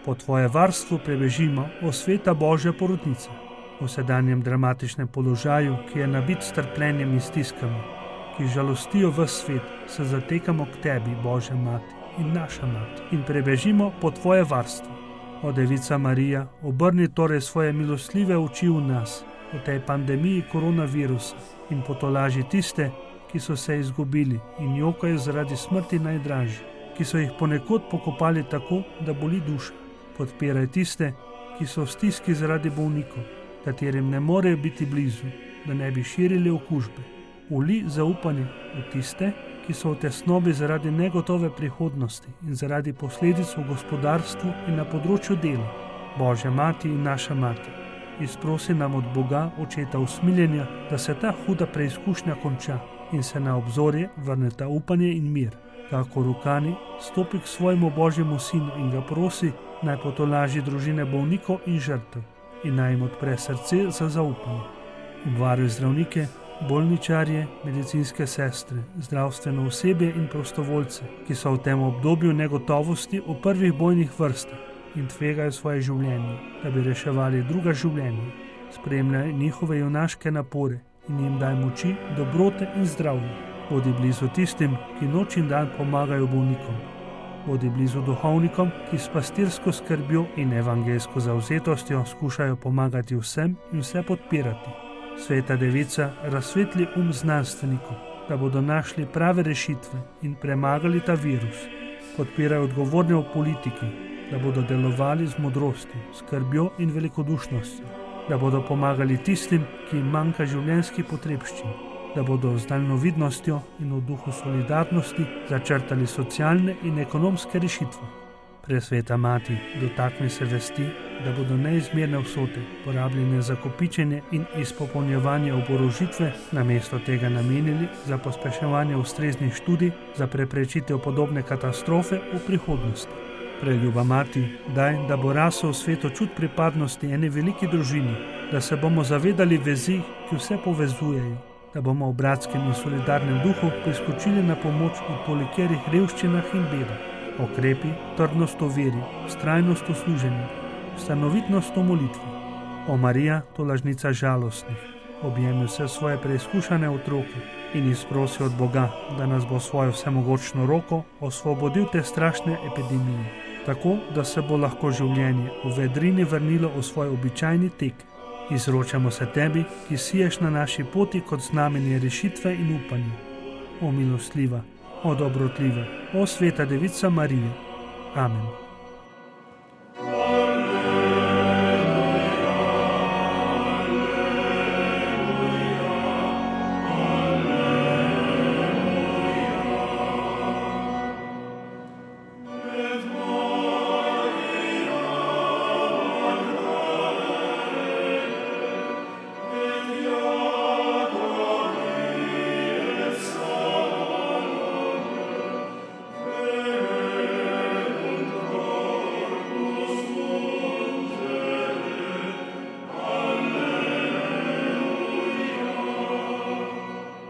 po tvoje varstvo prebežimo, o sveta Božja porodnica. V sedanjem dramatičnem položaju, ki je nabit s trpljenjem in stiskami, ki žalostijo ves svet, se zatekamo k tebi, Božja mati in naša mati, in prebežimo po tvoje varstvo. O Devica Marija, obrni torej svoje milostljive oči v nas, v tej pandemiji koronavirusa, in potolaži tiste, ki so se izgubili in jokajo zaradi smrti najdražji, ki so jih ponekod pokopali tako, da boli duša. Podpiraj tiste, ki so v stiski zaradi bolnikov, katerim ne morejo biti blizu, da ne bi širili okužbe. Uli zaupanje v tiste, ki so v tesnobi zaradi negotove prihodnosti in zaradi posledic v gospodarstvu in na področju dela. Božja mati in naša mati, izprosi nam od Boga, Očeta usmiljenja, da se ta huda preizkušnja konča in se na obzorje vrneta upanje in mir. Kako Rukani stopi k svojemu Božjemu sinu in ga prosi, naj potolaži družine bolnikov in žrtev in naj jim odpre srce za zaupanje. Obvaruj zdravnike, bolničarje, medicinske sestre, zdravstveno osebje in prostovoljce, ki so v tem obdobju negotovosti v prvih bojnih vrstah in tvegajo svoje življenje, da bi reševali druga življenja. Spremljaj njihove junaške napore in jim daj moči, dobrote in zdravje. Bodi blizu tistim, ki noč in dan pomagajo bolnikom. Bodi blizu duhovnikom, ki s pastirsko skrbjo in evangelsko zavzetostjo skušajo pomagati vsem in vse podpirati. Sveta Devica, razsvetli znanstvenikov, da bodo našli prave rešitve in premagali ta virus. Podpiraj odgovorne v politiki, da bodo delovali z modrostjo, skrbjo in velikodušnostjo, da bodo pomagali tistim, ki jim manjka življenjskih potrebščin, da bodo z daljnovidnostjo in v duhu solidarnosti začrtali socialne in ekonomske rešitve. Presveta mati, dotakni se vesti, da bodo neizmerne vsote porabljene za kopičenje in izpopolnjevanje oborožitve, namesto tega namenili za pospeševanje ustreznih študij za preprečitev podobne katastrofe v prihodnosti. Preljuba mati, daj, da bo rasel svetočut pripadnosti eni veliki družini, da se bomo zavedali vezi, ki vse povezujejo, da bomo v bratskem in solidarnem duhu priskočili na pomoč v tolikerih revščinah in bedah. Okrepi trdnost v veri, vztrajnost v služenju, stanovitnost v molitvi. O Marija, tolažnica žalostnih, objemi vse svoje preizkušane otroke in izprosi od Boga, da nas bo svojo vsemogočno roko osvobodil te strašne epidemije, tako da se bo lahko življenje v vedrini vrnilo v svoj običajni tek. Izročamo se tebi, ki siješ na naši poti kot znamenje rešitve in upanja. O milostljiva, o dobrotljiva, o sveta Devica Marija. Amen.